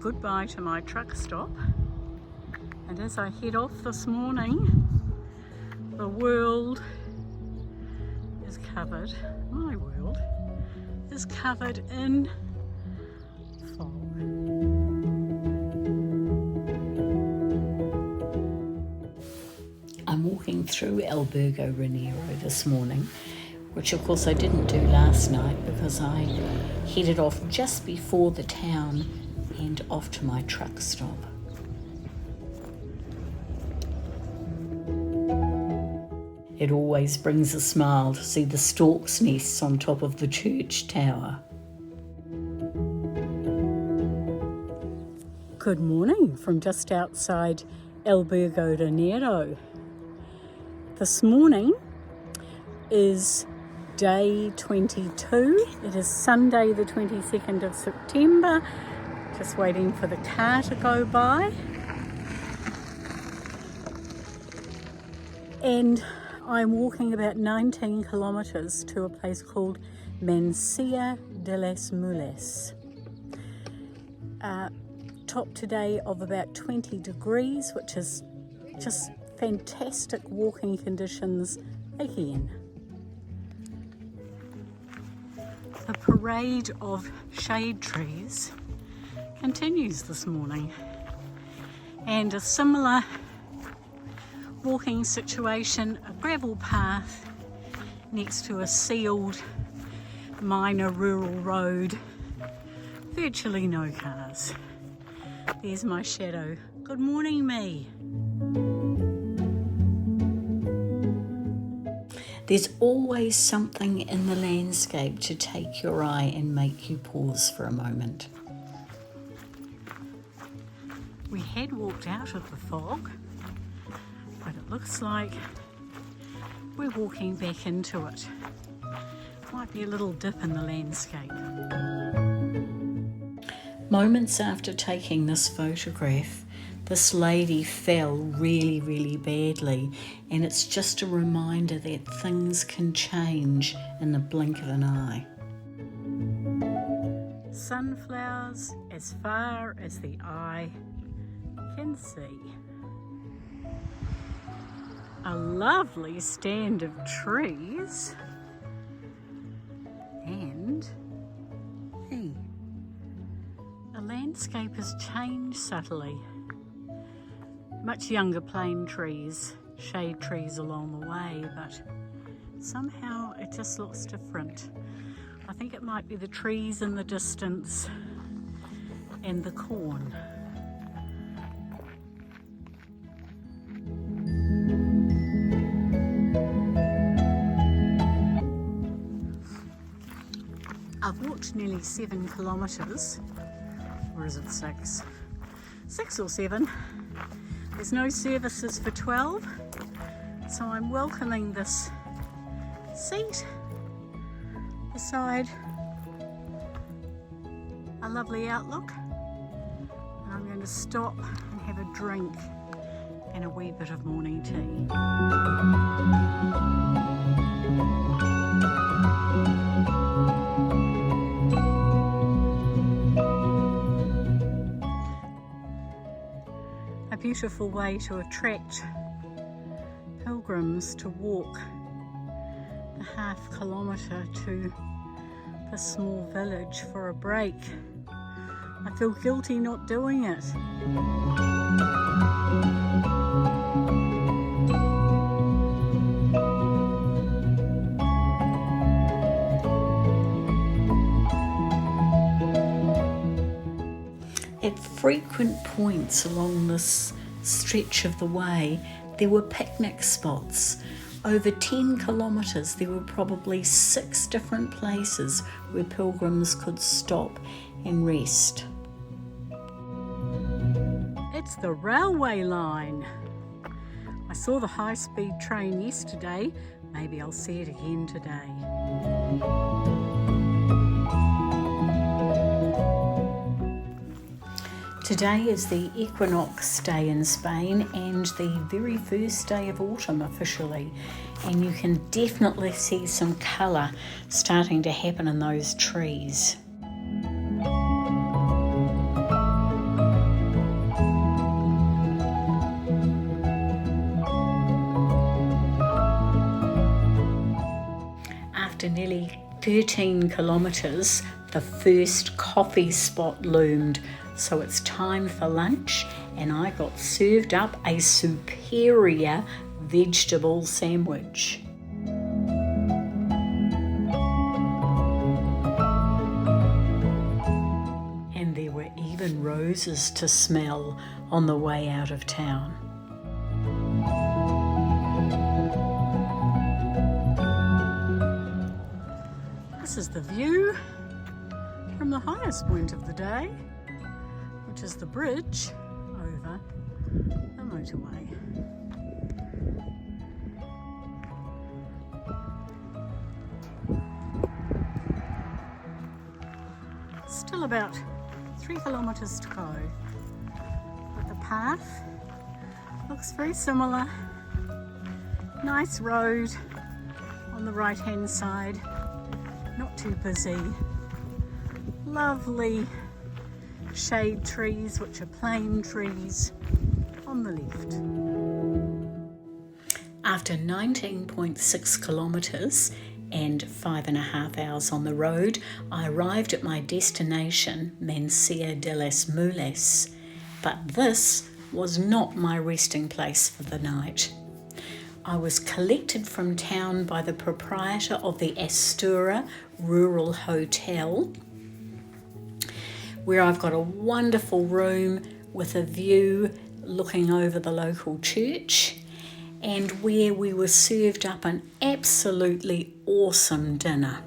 goodbye to my truck stop, and as I head off this morning, the world is covered, my world is covered in fog. I'm walking through Burgo Ranero this morning, which of course I didn't do last night because I headed off just before the town and off to my truck stop. It always brings a smile to see the stork's nests on top of the church tower. Good morning from just outside Burgo Ranero. This morning is day 22. It is Sunday the 22nd of September. Just waiting for the car to go by. And I'm walking about 19 kilometres to a place called Mansilla de las Mulas. Top today of about 20 degrees, which is just fantastic walking conditions again. The parade of shade trees continues this morning, and a similar walking situation, a gravel path next to a sealed minor rural road, virtually no cars. There's my shadow. Good morning, me. There's always something in the landscape to take your eye and make you pause for a moment. We had walked out of the fog, but it looks like we're walking back into it. Might be a little dip in the landscape. Moments after taking this photograph, this lady fell really badly, and it's just a reminder that things can change in the blink of an eye. Sunflowers as far as the eye can see. A lovely stand of trees, and hey, the landscape has changed subtly. Much younger plane trees, shade trees along the way, but somehow it just looks different. I think it might be the trees in the distance and the corn. I've walked nearly 7 kilometres, or is it 6? 6 or 7. There's no services for 12, so I'm welcoming this seat beside a lovely outlook, and I'm going to stop and have a drink and a wee bit of morning tea. A beautiful way to attract pilgrims to walk the half kilometre to the small village for a break. I feel guilty not doing it. At frequent points along this stretch of the way, there were picnic spots. Over 10 kilometres, there were probably 6 different places where pilgrims could stop and rest. It's the railway line. I saw the high-speed train yesterday. Maybe I'll see it again today. Today is the Equinox day in Spain and the very first day of autumn officially, and you can definitely see some colour starting to happen in those trees. 13 kilometres, the first coffee spot loomed. So it's time for lunch, and I got served up a superior vegetable sandwich. And there were even roses to smell on the way out of town. This is the view from the highest point of the day, which is the bridge over the motorway. Still about 3 kilometres to go, but the path looks very similar. Nice road on the right hand side, not too busy. Lovely shade trees, which are plane trees, on the left. After 19.6 kilometres and 5.5 hours on the road, I arrived at my destination, Mansilla de las Mulas. But this was not my resting place for the night. I was collected from town by the proprietor of the Astura Rural Hotel, where I've got a wonderful room with a view looking over the local church, and where we were served up an absolutely awesome dinner.